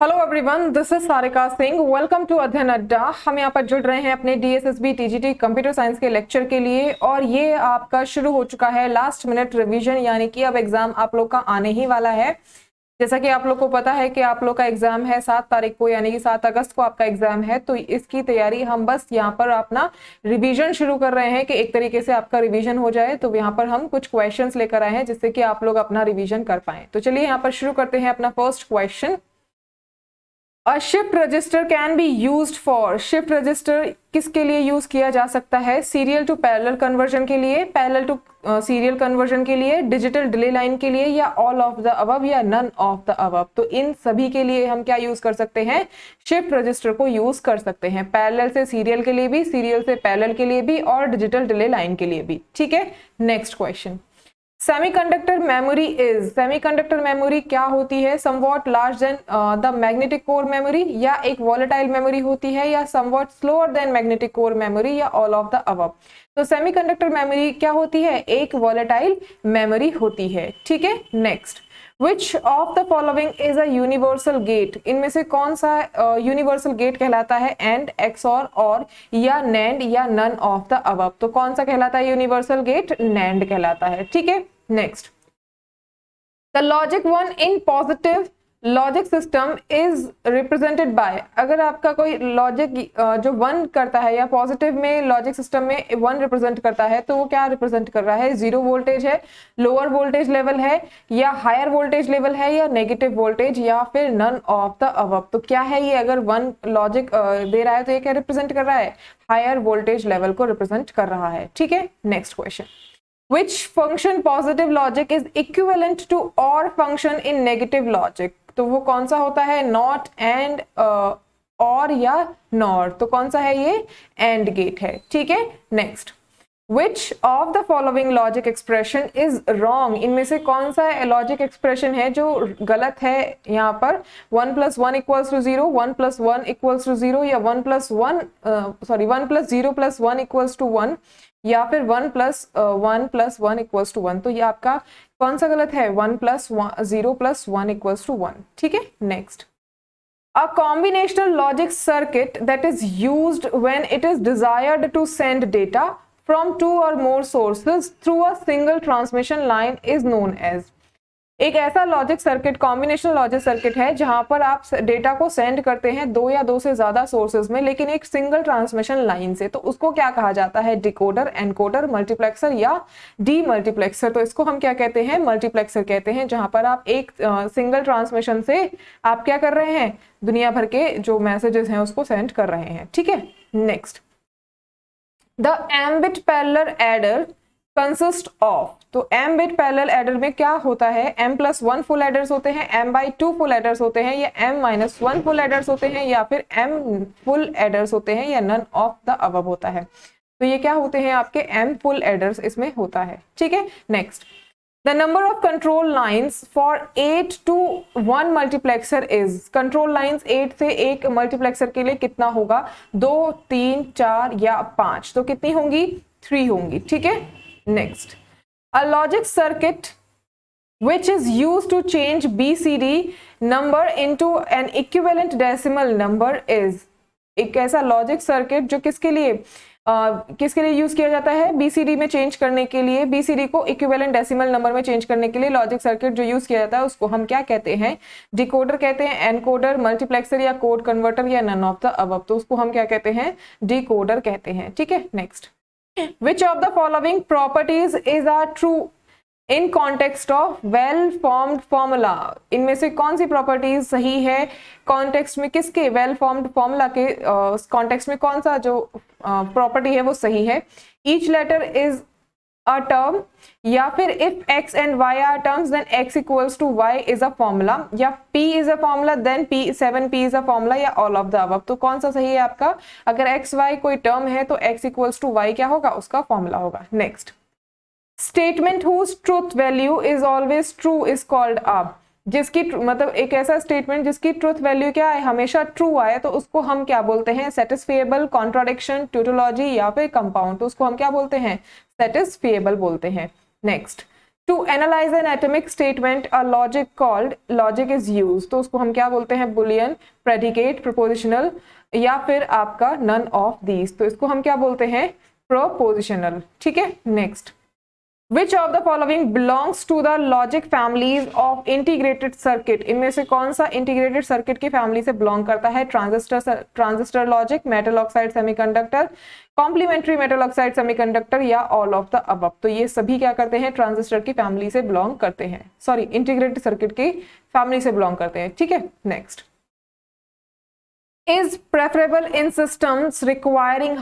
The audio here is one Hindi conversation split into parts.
Hello everyone, this is Sarika Singh. Welcome to Adhyayan Adda. हम यहाँ पर जुड़ रहे हैं अपने डीएसएसबी टीजीटी कंप्यूटर साइंस के लेक्चर के लिए और ये आपका शुरू हो चुका है लास्ट मिनट रिवीजन, यानी कि अब एग्जाम आप लोग का आने ही वाला है। जैसा कि आप लोग को पता है कि आप लोग का एग्जाम है 7 तारीख को, यानी कि 7 अगस्त को आपका एग्जाम है। तो इसकी तैयारी हम बस यहाँ पर अपना रिवीजन शुरू कर रहे हैं कि एक तरीके से आपका रिवीजन हो जाए। तो यहाँ पर हम कुछ क्वेश्चंस लेकर आए हैं जिससे कि आप लोग अपना रिवीजन कर पाए। तो चलिए यहाँ पर शुरू करते हैं अपना first question. A shift register can be used for, shift register किसके लिए यूज किया जा सकता है? सीरियल टू पैरेलल कन्वर्जन के लिए, पैरेलल टू सीरियल कन्वर्जन के लिए, डिजिटल डिले लाइन के लिए, या ऑल ऑफ द अबव या नन ऑफ द अबव। तो इन सभी के लिए हम क्या यूज कर सकते हैं? शिफ्ट रजिस्टर को यूज कर सकते हैं। पैरेलल से सीरियल के लिए भी, सीरियल से पैरेलल के लिए भी और डिजिटल डिले लाइन के लिए भी। ठीक है, next question. Semiconductor memory is, semiconductor memory क्या होती है? Somewhat large than the magnetic core memory, या एक वॉलेटाइल मेमोरी होती है, या somewhat slower than magnetic core memory, या ऑल ऑफ द अबव। तो सेमीकंडक्टर मेमोरी क्या होती है? एक वॉलेटाइल मेमोरी होती है। ठीक है, next. Which of the following is a universal gate? इनमें से कौन सा यूनिवर्सल गेट कहलाता है? एंड, XOR, और, या नैंड, या नन ऑफ द अबव। तो कौन सा कहलाता है यूनिवर्सल गेट? नैंड कहलाता है। ठीक है, next. The logic one in positive logic system is represented by, अगर आपका कोई लॉजिक जो वन करता है या पॉजिटिव में लॉजिक सिस्टम में वन रिप्रेजेंट करता है, तो वो क्या रिप्रेजेंट कर रहा है? जीरो वोल्टेज है, लोअर वोल्टेज लेवल है, या हायर वोल्टेज लेवल है, या नेगेटिव वोल्टेज, या फिर नन ऑफ द अबव। तो क्या है ये? अगर वन लॉजिक दे रहा है तो ये क्या रिप्रेजेंट कर रहा है? हायर वोल्टेज लेवल को रिप्रेजेंट कर रहा है। ठीक है, next question. Which function positive logic is equivalent to or function in negative logic? तो वो कौन सा होता है? नॉट, एंड, और, या नॉर। तो कौन सा है ये? एंड गेट है। ठीक है, next. Which of the following logic expression is wrong? इनमें से कौन सा लॉजिक एक्सप्रेशन है जो गलत है? यहाँ पर 1 + 1 = 0, 1 + 1 = 0, या 1 + 1 1 + 0 + 1 = 1, या फिर 1 + 1 + 1 = 1। तो ये आपका कौन सा गलत है? 1 + 0 + 1 = 1। ठीक है, next. A combinational logic circuit that is used when it is desired to send data from two or more sources through a single transmission line is known as। एक ऐसा logic circuit, combinational logic circuit है जहां पर आप डेटा को सेंड करते हैं दो या दो से ज्यादा सोर्सेज में, लेकिन एक सिंगल ट्रांसमिशन लाइन से। तो उसको क्या कहा जाता है? डिकोडर, एनकोडर, मल्टीप्लेक्सर, या डी मल्टीप्लेक्सर। तो इसको हम क्या कहते हैं? मल्टीप्लेक्सर कहते हैं, जहां पर आप एक सिंगल ट्रांसमिशन से आप क्या कर रहे हैं? दुनिया भर के जो मैसेजेस हैं उसको सेंड कर रहे हैं। ठीक है, next. The ambit parallel adder consist of, तो एम बिट पैरेलल एडर में क्या होता है? m + 1 फुल एडर्स होते हैं, m/2 फुल एडर्स होते हैं, या m-1 फुल एडर्स होते हैं, या फिर m फुल एडर्स होते हैं, या नन ऑफ द अबव होता है। तो ये क्या होते हैं? आपके m फुल एडर्स इसमें होता है। ठीक है, next. The number of control lines for 8 to 1 multiplexer is, control lines 8 से एक मल्टीप्लेक्सर के लिए कितना होगा? 2, 3, 4 या 5। तो कितनी होंगी? 3 होंगी। ठीक है, next. A logic circuit which is used to change BCD number into an equivalent decimal number is, एक ऐसा लॉजिक सर्किट जो किसके लिए यूज किया जाता है? BCD में चेंज करने के लिए, BCD को इक्विवेलेंट डेसिमल नंबर में चेंज करने के लिए लॉजिक सर्किट जो यूज किया जाता है उसको हम क्या कहते हैं? डिकोडर कहते हैं, एनकोडर, मल्टीप्लेक्सर, या कोड कन्वर्टर, या नन ऑफ द अबव। तो उसको हम क्या कहते हैं? डिकोडर कहते हैं। ठीक है, next. Which of the following properties is a true in context of well formed formula? इनमें से कौन सी प्रॉपर्टीज सही है कॉन्टेक्स्ट में? किसके? वेल फॉर्म्ड फॉर्मूला के कॉन्टेक्स्ट में कौन सा जो प्रॉपर्टी है वो सही है? Each letter is a term, या फिर if x and y are terms then x = y is a formula, या p is a formula then 7p is a formula, या all of the above। तो कौन सा सही है आपका? अगर x y कोई टर्म है तो x = y क्या होगा? उसका फॉर्मूला होगा। Next. Statement whose truth value is always true is called a, जिसकी मतलब एक ऐसा स्टेटमेंट जिसकी ट्रूथ वैल्यू क्या है? हमेशा ट्रू आए, तो उसको हम क्या बोलते हैं? सेटिस्फिएबल, कॉन्ट्राडिक्शन, ट्यूटोलॉजी, या फिर कंपाउंड। तो उसको हम क्या बोलते हैं? सेटिस्फिएबल बोलते हैं। Next. To analyse an atomic statement a logic called logic is use, तो उसको हम क्या बोलते हैं, बुलियन, प्रेडिकेट, प्रपोजिशनल या फिर आपका नन ऑफ दीज, तो इसको हम क्या बोलते हैं, प्रोपोजिशनल। ठीक है, next, Which of the following belongs to the logic families of integrated circuit? इनमें से कौन सा integrated circuit की फैमिली से belong करता है? Transistor logic, metal oxide semiconductor, complementary metal oxide semiconductor या ऑल ऑफ द अबव। तो ये सभी क्या करते हैं, ट्रांजिस्टर की फैमिली से belong करते हैं, सॉरी इंटीग्रेटेड सर्किट की फैमिली से belong करते हैं। ठीक है, next, is preferable in systems requiring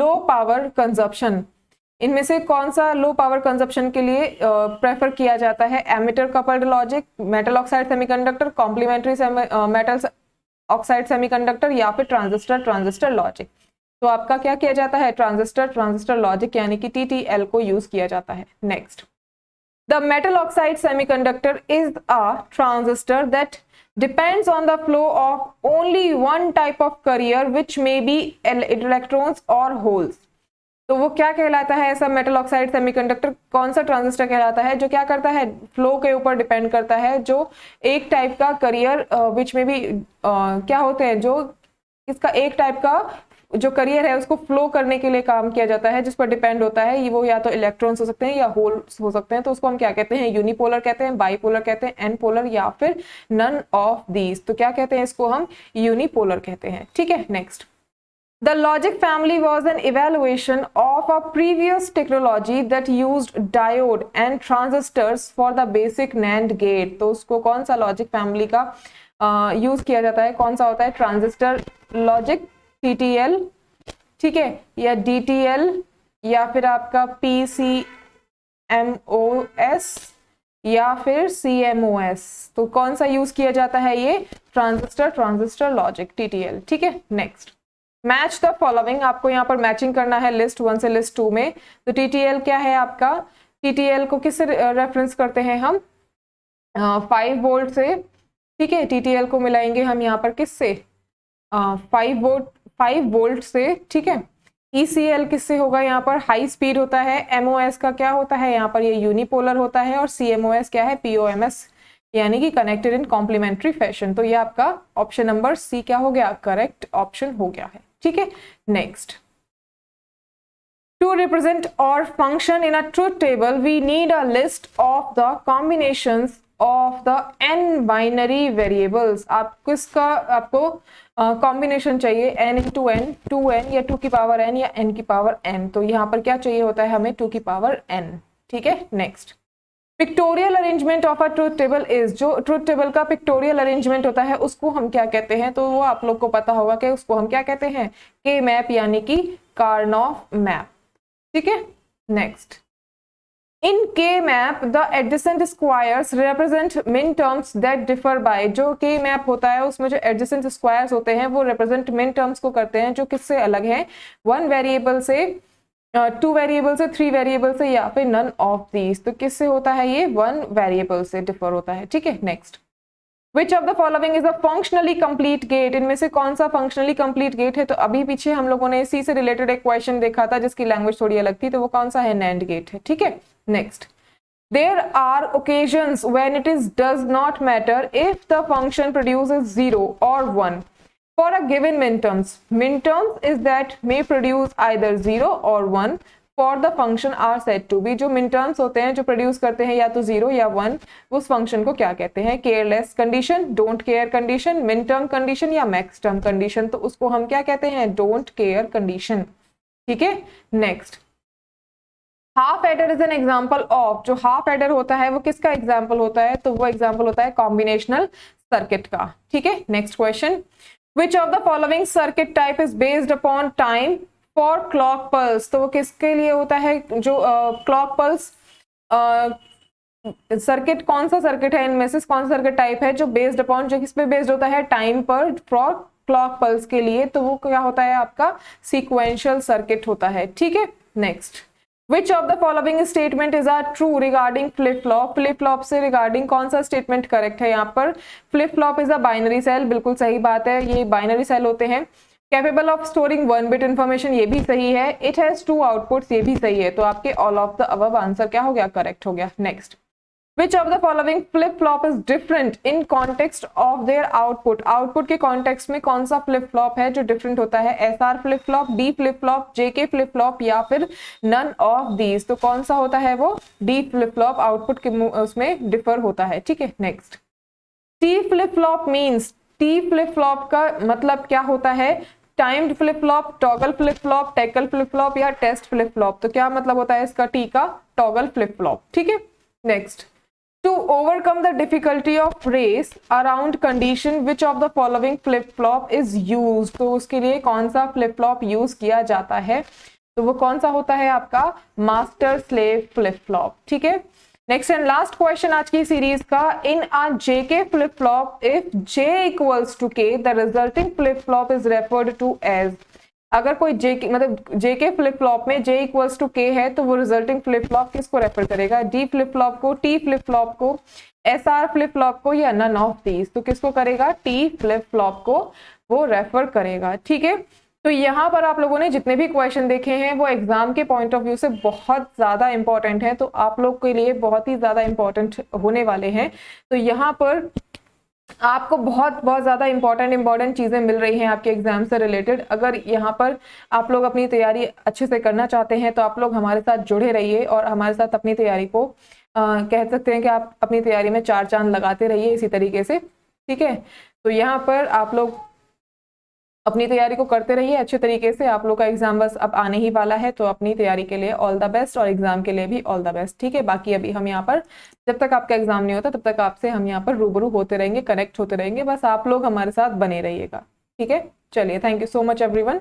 low power consumption। इनमें से कौन सा लो पावर कंजप्शन के लिए प्रेफर किया जाता है? Emitter coupled logic, metal oxide semiconductor, complementary metal oxide semiconductor या फिर ट्रांजिस्टर लॉजिक। तो आपका क्या किया जाता है, ट्रांजिस्टर लॉजिक यानी कि TTL को यूज किया जाता है। Next, the metal oxide semiconductor is a transistor that depends on the flow of only one type of carrier which may be electrons or holes। तो वो क्या कहलाता है ऐसा मेटल ऑक्साइड सेमीकंडक्टर, कौन सा ट्रांजिस्टर कहलाता है जो क्या करता है, फ्लो के ऊपर डिपेंड करता है, जो एक टाइप का करियर विच में भी क्या होते हैं, जो इसका एक टाइप का जो करियर है उसको फ्लो करने के लिए काम किया जाता है, जिस पर डिपेंड होता है, ये वो या तो इलेक्ट्रॉन्स हो सकते हैं या होल्स हो सकते हैं। तो उसको हम क्या कहते हैं, यूनिपोलर कहते हैं, बाईपोलर कहते हैं, एन पोलर या फिर नन ऑफ दीज। तो क्या कहते हैं इसको, हम यूनिपोलर कहते हैं। ठीक है, next, The logic family was an evaluation of a previous technology that used diode and transistors for the basic NAND gate। तो उसको कौन सा लॉजिक फैमिली का यूज किया जाता है, कौन सा होता है, ट्रांजिस्टर लॉजिक, TTL, ठीक है, या DTL या फिर आपका PCMOS या फिर CMOS। तो कौन सा यूज किया जाता है, ये ट्रांजिस्टर लॉजिक, TTL। ठीक है, नेक्स्ट, मैच द फॉलोइंग, आपको यहाँ पर मैचिंग करना है लिस्ट 1 से लिस्ट 2 में। तो TTL क्या है आपका, TTL को किससे रेफरेंस करते हैं हम, 5 वोल्ट से। ठीक है, TTL को मिलाएंगे हम यहाँ पर किससे, 5 वोल्ट से। ठीक है, ECL किससे होगा, यहाँ पर हाई स्पीड होता है। MOS का क्या होता है, यहाँ पर ये यूनिपोलर होता है। और CMOS क्या है, POMS यानी कि कनेक्टेड इन कॉम्प्लीमेंट्री फैशन। तो ये आपका ऑप्शन नंबर सी क्या हो गया, करेक्ट ऑप्शन हो गया है। ठीक है, नेक्स्ट, टू रिप्रेजेंट और function in a truth table we need a list of the combinations of the n binary variables. आप किसका, आपको कॉम्बिनेशन चाहिए, n इंटू n, 2n या 2 की पावर n या n की पावर n। तो यहाँ पर क्या चाहिए होता है हमें, 2 की पावर n। ठीक है, next, pictorial arrangement of a truth table is, जो ट्रुथ टेबल का पिक्टोरियल अरेंजमेंट होता है उसको हम क्या कहते हैं, तो वो आप लोग को पता होगा कि उसको हम क्या कहते हैं, के मैप यानी कि कार्नोफ मैप। ठीक है, नेक्स्ट, इन के map the adjacent squares represent मिन टर्म्स दैट डिफर बाय, जो के मैप होता है उसमें जो एडजेसेंट स्क्वायर्स होते हैं वो रिप्रेजेंट मिन टर्म्स को करते हैं जो किससे अलग है, 1 वेरिएबल से, 2 वेरिएबल से, 3 वेरिएबल से या फिर नन ऑफ दीज। तो किससे होता है ये, 1 वेरिएबल से डिफर होता है। ठीक है, next, which of the following is a functionally complete gate, इनमें से कौन सा फंक्शनली कंप्लीट गेट है। तो अभी पीछे हम लोगों ने सी से रिलेटेड एक क्वेश्चन देखा था जिसकी लैंग्वेज थोड़ी अलग थी, तो वो कौन सा है, नैंड गेट है। ठीक है, next, there are occasions when it is does not matter if the function produces 0 और 1 for a given minterms is that may produce either 0 or 1 for the function are said to be। जो minterms होते हैं जो प्रोड्यूस करते हैं या तो 0 या 1, उस फंक्शन को क्या कहते हैं, careless condition, don't care condition, min term condition या मैक्स टर्म कंडीशन। तो उसको हम क्या कहते हैं, डोंट केयर कंडीशन। ठीक है, next, half adder is an example of, जो हाफ एडर होता है वो किसका एग्जाम्पल होता है, तो वो एग्जाम्पल होता है कॉम्बिनेशनल सर्किट का। ठीक है, next question, Which of the following circuit type is based upon time for clock pulse? तो वो किसके लिए होता है, जो clock pulse सर्किट, कौन सा सर्किट है इनमें से, कौन सा सर्किट टाइप है जो बेस्ड अपॉन, जो किस पे बेस्ड होता है, टाइम पर, फॉर क्लॉक पल्स के लिए। तो वो क्या होता है आपका सीक्वेंशियल सर्किट होता है। ठीक है, next, Which of the following statement is a true regarding flip flop? Flip flop से रिगार्डिंग कौन सा स्टेटमेंट करेक्ट है यहाँ पर, flip flop is a binary cell, बिल्कुल सही बात है, ये बाइनरी सेल होते हैं capable of storing 1 bit information, ये भी सही है। इट हैज 2 आउटपुट्स, ये भी सही है। तो आपके all of the above answer क्या हो गया, करेक्ट हो गया। Next, Which of the following flip flop is different in context of their output? Output के कॉन्टेक्स्ट में कौन सा फ्लिप फ्लॉप है जो डिफरेंट होता है? SR flip flop, D flip flop, JK flip flop या फिर नन ऑफ दीज? तो कौन सा होता है वो? D फ्लिप फ्लॉप आउटपुट के उसमें डिफर होता है। ठीक है, next, T flip flop means, T flip flop का मतलब क्या होता है? Timed flip flop, toggle flip flop, tackle flip flop या टेस्ट फ्लिप फ्लॉप? तो क्या मतलब होता है इसका T का? Toggle flip flop. ठीक है, next, To overcome the difficulty of race around condition, which of the following flip flop is used? तो उसके लिए कौन सा फ्लिप फ्लॉप यूज किया जाता है? तो वो कौन सा होता है आपका? Master slave flip flop. ठीक है, नेक्स्ट एंड लास्ट क्वेश्चन आज की सीरीज का, in a JK flip flop if J equals to K the resulting flip flop is referred to as. अगर कोई जेके मतलब जेके फ्लिप फ्लॉप में J इक्वल्स टू K है तो वो रिजल्टिंग फ्लिप फ्लॉप किसको रेफर करेगा? D फ्लिप फ्लॉप को, T फ्लिप फ्लॉप को, SR फ्लिप फ्लॉप को या नन ऑफ दीज? तो किसको करेगा? T फ्लिप फ्लॉप को वो रेफर करेगा। ठीक है, तो यहाँ पर आप लोगों ने जितने भी क्वेश्चन देखे हैं वो एग्जाम के पॉइंट ऑफ व्यू से बहुत ज्यादा इंपॉर्टेंट है, तो आप लोग के लिए बहुत ही ज्यादा इंपॉर्टेंट होने वाले हैं। तो यहाँ पर आपको बहुत ज्यादा इंपॉर्टेंट चीजें मिल रही हैं आपके एग्जाम से रिलेटेड। अगर यहाँ पर आप लोग अपनी तैयारी अच्छे से करना चाहते हैं तो आप लोग हमारे साथ जुड़े रहिए और हमारे साथ अपनी तैयारी को कह सकते हैं कि आप अपनी तैयारी में 4 चांद लगाते रहिए इसी तरीके से। ठीक है, तो यहाँ पर आप लोग अपनी तैयारी को करते रहिए अच्छे तरीके से। आप लोग का एग्जाम बस अब आने ही वाला है, तो अपनी तैयारी के लिए ऑल द बेस्ट और एग्जाम के लिए भी ऑल द बेस्ट। ठीक है, बाकी अभी हम यहाँ पर जब तक आपका एग्जाम नहीं होता तब तक आपसे हम यहाँ पर रूबरू होते रहेंगे, कनेक्ट होते रहेंगे, बस आप लोग हमारे साथ बने रहिएगा। ठीक है, चलिए, thank you so much everyone.